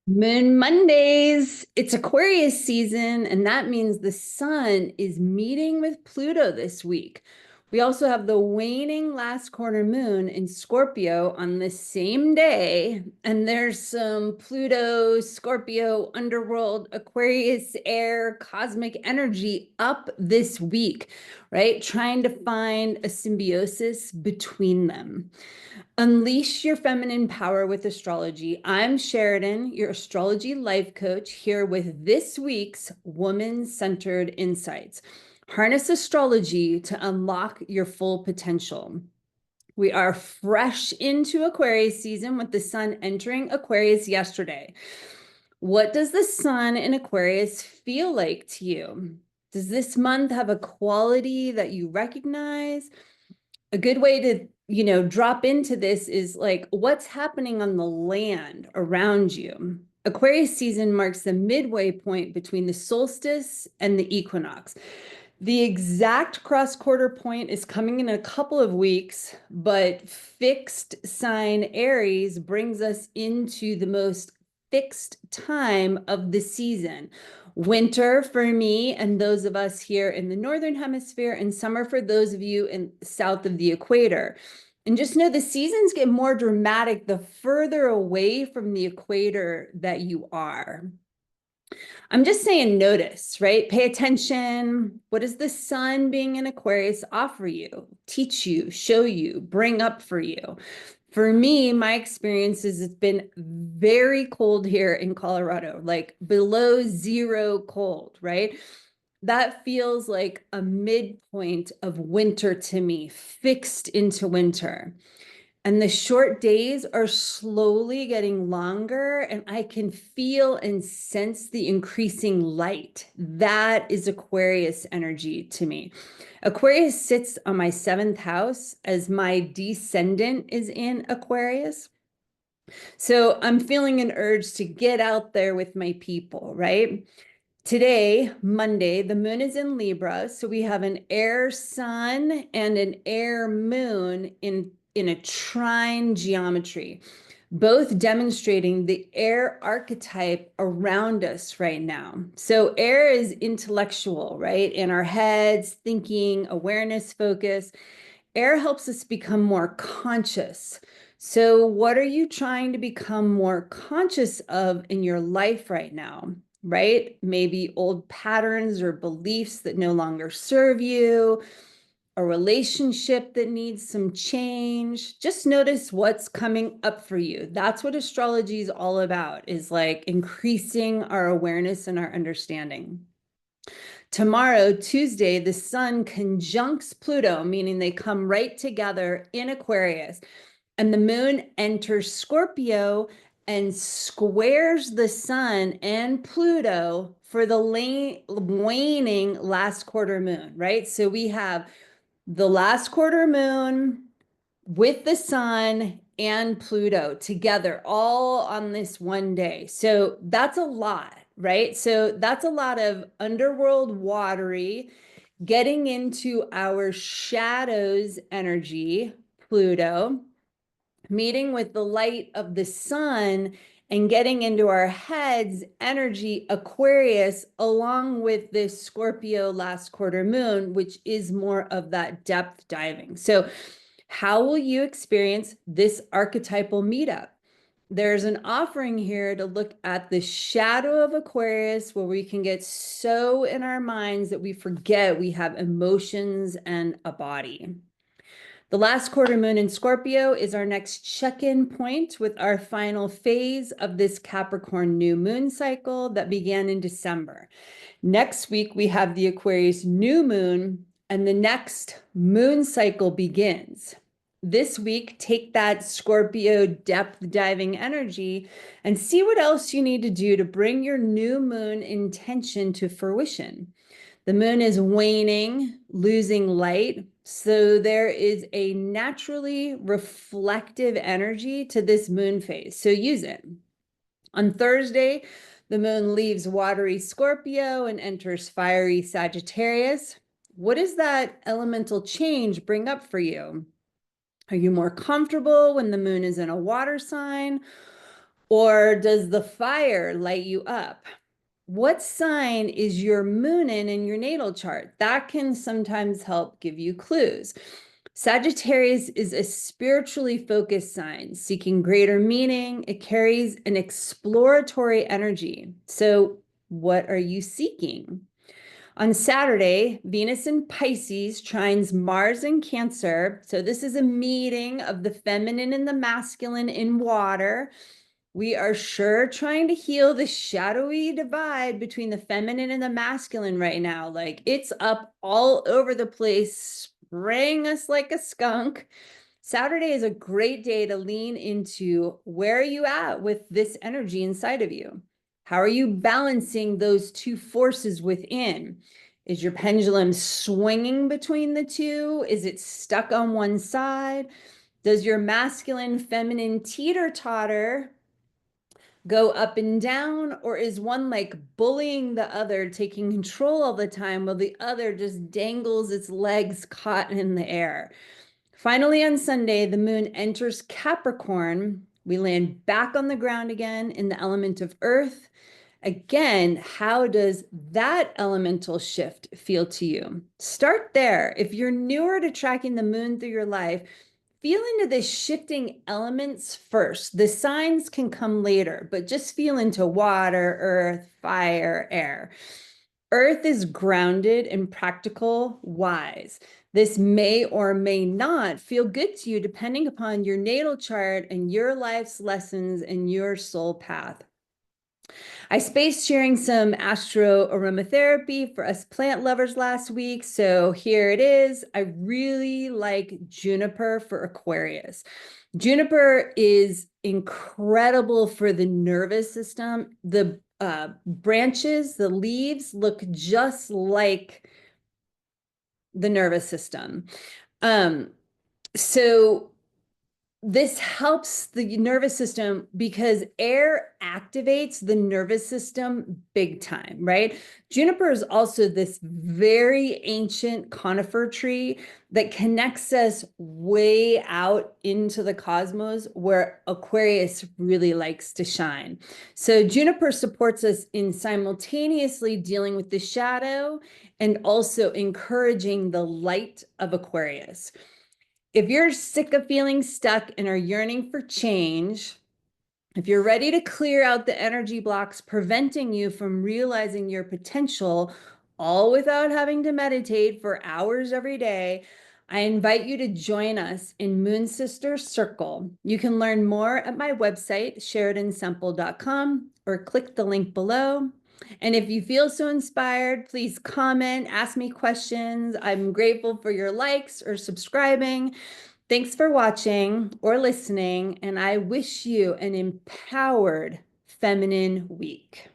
Moon Mondays. It's Aquarius season, and that means the sun is meeting with Pluto this week. We also have the waning last quarter moon in Scorpio on the same day, and there's some Pluto, Scorpio, underworld, Aquarius, air, cosmic energy up this week, right? Trying to find a symbiosis between them. Unleash your feminine power with astrology. I'm Sheridan, your astrology life coach, here with this week's woman centered insights. Harness astrology to unlock your full potential. We are fresh into Aquarius season with the sun entering Aquarius yesterday. What does the sun in Aquarius feel like to you? Does this month have a quality that you recognize? A good way to drop into this is like what's happening on the land around you. Aquarius season marks the midway point between the solstice and the equinox. The exact cross quarter point is coming in a couple of weeks, but fixed sign Aries brings us into the most fixed time of the season. Winter for me and those of us here in the Northern Hemisphere, and summer for those of you in south of the equator. And just know the seasons get more dramatic the further away from the equator that you are. I'm just saying, notice, right? Pay attention. What does the sun being in Aquarius offer you, teach you, show you, bring up for you? For me, my experience is it's been very cold here in Colorado, like below zero cold, right? That feels like a midpoint of winter to me, fixed into winter. And the short days are slowly getting longer, and I can feel and sense the increasing light. That is Aquarius energy to me. Aquarius sits on my seventh house as my descendant is in Aquarius. So I'm feeling an urge to get out there with my people, right? Today, Monday, the moon is in Libra, so we have an air sun and an air moon in a trine geometry, both demonstrating the air archetype around us right now. So air is intellectual, right? In our heads, thinking, awareness, focus. Air helps us become more conscious. So what are you trying to become more conscious of in your life right now? Right? Maybe old patterns or beliefs that no longer serve you, a relationship that needs some change. Just notice what's coming up for you. That's what astrology is all about, is like increasing our awareness and our understanding. Tomorrow, Tuesday, the sun conjuncts Pluto, meaning they come right together in Aquarius, and the moon enters Scorpio and squares the sun and Pluto for the waning last quarter moon, right? So we have the last quarter moon with the sun and Pluto together all on this one day. So that's a lot, right? So that's a lot of underworld watery getting into our shadows energy, Pluto, meeting with the light of the sun and getting into our heads energy, Aquarius, along with this Scorpio last quarter moon, which is more of that depth diving. So how will you experience this archetypal meetup? There's an offering here to look at the shadow of Aquarius, where we can get so in our minds that we forget we have emotions and a body. The last quarter moon in Scorpio is our next check-in point with our final phase of this Capricorn new moon cycle that began in December. Next week, we have the Aquarius new moon, and the next moon cycle begins. This week, take that Scorpio depth diving energy and see what else you need to do to bring your new moon intention to fruition. The moon is waning, losing light. So there is a naturally reflective energy to this moon phase. So use it. On Thursday, the moon leaves watery Scorpio and enters fiery Sagittarius. What does that elemental change bring up for you? Are you more comfortable when the moon is in a water sign? Or does the fire light you up? What sign is your moon in your natal chart? That can sometimes help give you clues. Sagittarius is a spiritually focused sign, seeking greater meaning. It carries an exploratory energy. So, what are you seeking? On Saturday, Venus in Pisces trines Mars in Cancer. So, this is a meeting of the feminine and the masculine in water. We are sure trying to heal the shadowy divide between the feminine and the masculine right now. Like it's up all over the place, spraying us like a skunk. Saturday is a great day to lean into where are you at with this energy inside of you? How are you balancing those two forces within? Is your pendulum swinging between the two? Is it stuck on one side? Does your masculine feminine teeter totter go up and down, or is one like bullying the other, taking control all the time while the other just dangles its legs caught in the air? Finally, on Sunday, the moon enters Capricorn. We land back on the ground again in the element of earth. Again, how does that elemental shift feel to you? Start there. If you're newer to tracking the moon through your life, feel into the shifting elements first. The signs can come later, but just feel into water, earth, fire, air. Earth is grounded and practical, wise. This may or may not feel good to you depending upon your natal chart and your life's lessons and your soul path. I spaced sharing some astro aromatherapy for us plant lovers last week. So here it is. I really like juniper for Aquarius. Juniper is incredible for the nervous system. The branches, the leaves look just like the nervous system. So this helps the nervous system because air activates the nervous system big time, right? Juniper is also this very ancient conifer tree that connects us way out into the cosmos where Aquarius really likes to shine. So juniper supports us in simultaneously dealing with the shadow and also encouraging the light of Aquarius. If you're sick of feeling stuck and are yearning for change, if you're ready to clear out the energy blocks preventing you from realizing your potential, all without having to meditate for hours every day, I invite you to join us in Moon Sister Circle. You can learn more at my website, sheridansemple.com, or click the link below. And if you feel so inspired, please comment, ask me questions. I'm grateful for your likes or subscribing. Thanks for watching or listening, and I wish you an empowered feminine week.